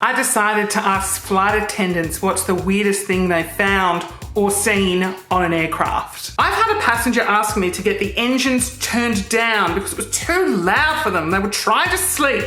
I decided to ask flight attendants what's the weirdest thing they found or seen on an aircraft. I've had a passenger ask me to get the engines turned down because it was too loud for them. They were trying to sleep.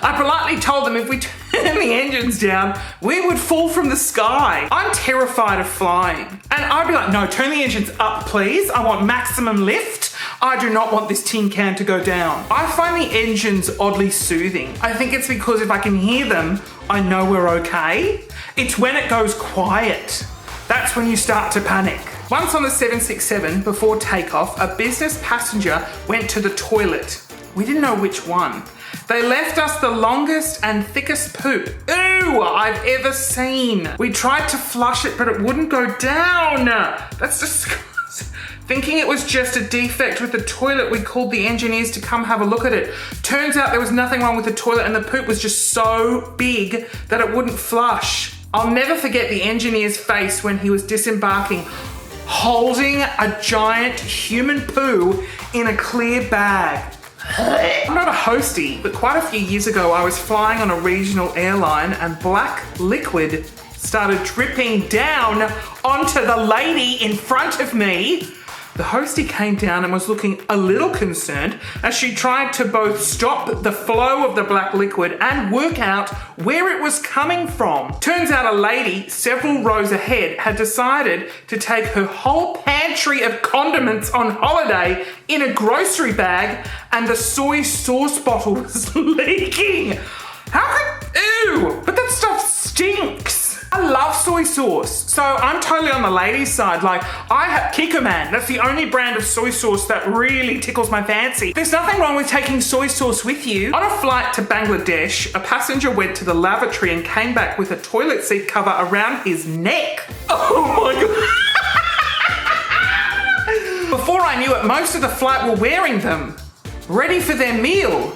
I politely told them if we turn the engines down, we would fall from the sky. I'm terrified of flying. And I'd be like, no, turn the engines up, please. I want maximum lift. I do not want this tin can to go down. I find the engines oddly soothing. I think it's because if I can hear them, I know we're okay. It's when it goes quiet. That's when you start to panic. Once on the 767, before takeoff, a business passenger went to the toilet. We didn't know which one. They left us the longest and thickest poop I've ever seen. We tried to flush it, but it wouldn't go down. That's disgusting. Thinking it was just a defect with the toilet, we called the engineers to come have a look at it. Turns out there was nothing wrong with the toilet and the poop was just so big that it wouldn't flush. I'll never forget the engineer's face when he was disembarking, holding a giant human poo in a clear bag. I'm not a hostie, but quite a few years ago I was flying on a regional airline and black liquid started dripping down onto the lady in front of me. The hostie came down and was looking a little concerned as she tried to both stop the flow of the black liquid and work out where it was coming from. Turns out a lady several rows ahead had decided to take her whole pantry of condiments on holiday in a grocery bag and the soy sauce bottle was leaking. How could, ew, but that stuff stinks. I love soy sauce, so I'm totally on the ladies' side. Like, I have Kikkoman. That's the only brand of soy sauce that really tickles my fancy. There's nothing wrong with taking soy sauce with you. On a flight to Bangladesh, a passenger went to the lavatory and came back with a toilet seat cover around his neck. Oh my God. Before I knew it, most of the flight were wearing them, ready for their meal.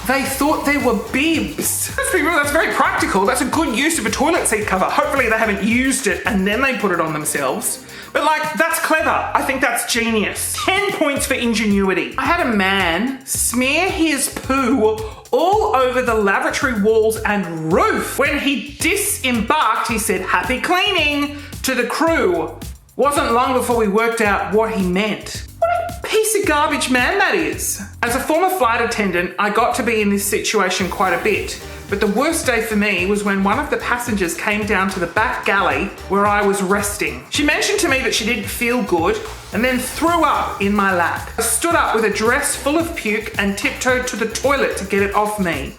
They thought they were bibs. Let's be real, that's very practical. That's a good use of a toilet seat cover. Hopefully they haven't used it and then they put it on themselves. But like, that's clever. I think that's genius. 10 points for ingenuity. I had a man smear his poo all over the lavatory walls and roof. When he disembarked, he said, "Happy cleaning" to the crew. Wasn't long before we worked out what he meant. Piece of garbage man that is. As a former flight attendant, I got to be in this situation quite a bit, but the worst day for me was when one of the passengers came down to the back galley where I was resting. She mentioned to me that she didn't feel good and then threw up in my lap. I stood up with a dress full of puke and tiptoed to the toilet to get it off me.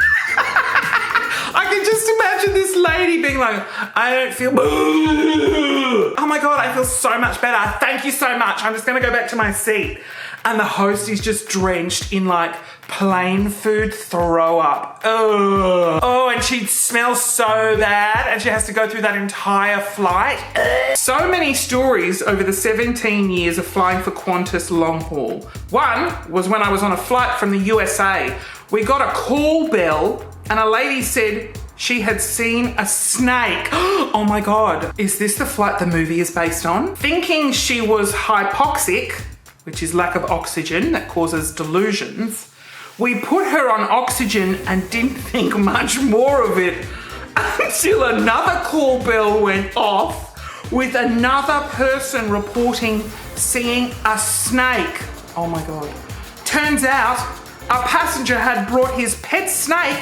I can just imagine this lady being like, "I don't feel oh my God, I feel so much better. Thank you so much. I'm just gonna go back to my seat." And the host is just drenched in like plain food throw up. Oh, and she smells so bad and she has to go through that entire flight. So many stories over the 17 years of flying for Qantas long haul. One was when I was on a flight from the USA. We got a call bell and a lady said she had seen a snake. Oh my God, is this the flight the movie is based on? Thinking she was hypoxic, which is lack of oxygen that causes delusions, we put her on oxygen and didn't think much more of it until another call bell went off with another person reporting seeing a snake. Oh my God. Turns out a passenger had brought his pet snake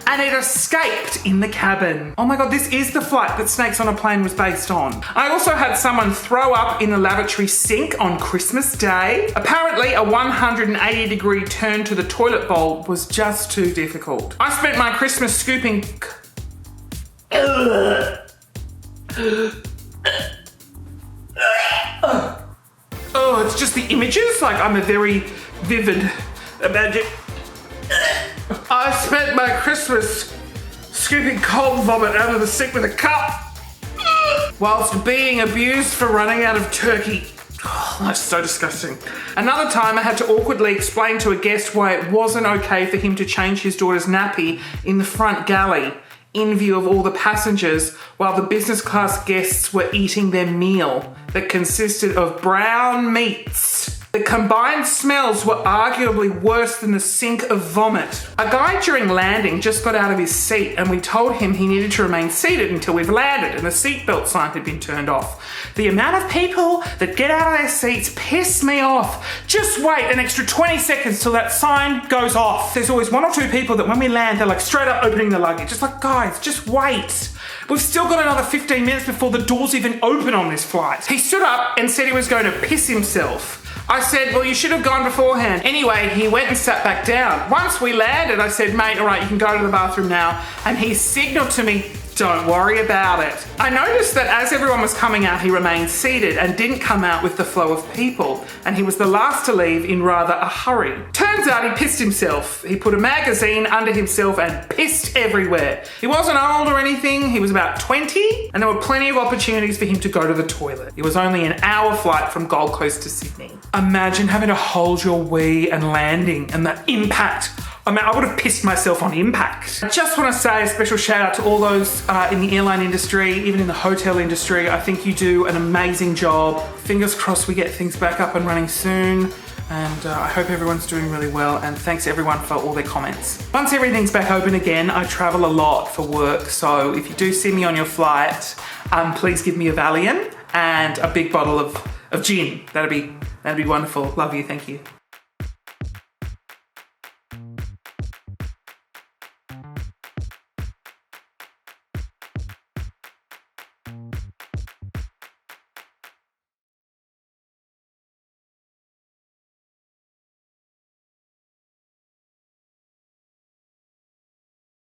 and it escaped in the cabin. Oh my God, this is the flight that Snakes on a Plane was based on. I also had someone throw up in the lavatory sink on Christmas Day. Apparently, a 180-degree turn to the toilet bowl was just too difficult. I spent my Christmas scooping oh, it's just the images. Like, I'm a very vivid imagine. I spent my Christmas scooping cold vomit out of the sink with a cup whilst being abused for running out of turkey. Oh, that's so disgusting. Another time I had to awkwardly explain to a guest why it wasn't okay for him to change his daughter's nappy in the front galley in view of all the passengers while the business class guests were eating their meal that consisted of brown meats The combined smells were arguably worse than the stink of vomit. A guy during landing just got out of his seat and we told him he needed to remain seated until we've landed and the seatbelt sign had been turned off. The amount of people that get out of their seats piss me off. Just wait an extra 20 seconds till that sign goes off. There's always 1 or 2 people that when we land, they're like straight up opening the luggage. Just like, guys, just wait. We've still got another 15 minutes before the doors even open on this flight. He stood up and said he was going to piss himself. I said, well, you should have gone beforehand. Anyway, he went and sat back down. Once we landed, I said, mate, all right, you can go to the bathroom now. And he signaled to me, don't worry about it. I noticed that as everyone was coming out, he remained seated and didn't come out with the flow of people. And he was the last to leave in rather a hurry. Turns out he pissed himself. He put a magazine under himself and pissed everywhere. He wasn't old or anything. He was about 20 and there were plenty of opportunities for him to go to the toilet. It was only an hour flight from Gold Coast to Sydney. Imagine having to hold your wee and landing and the impact. I mean, I would have pissed myself on impact. I just want to say a special shout out to all those in the airline industry, even in the hotel industry. I think you do an amazing job. Fingers crossed we get things back up and running soon. And I hope everyone's doing really well. And thanks everyone for all their comments. Once everything's back open again, I travel a lot for work. So if you do see me on your flight, please give me a Valium and a big bottle of gin. That'd be wonderful. Love you. Thank you.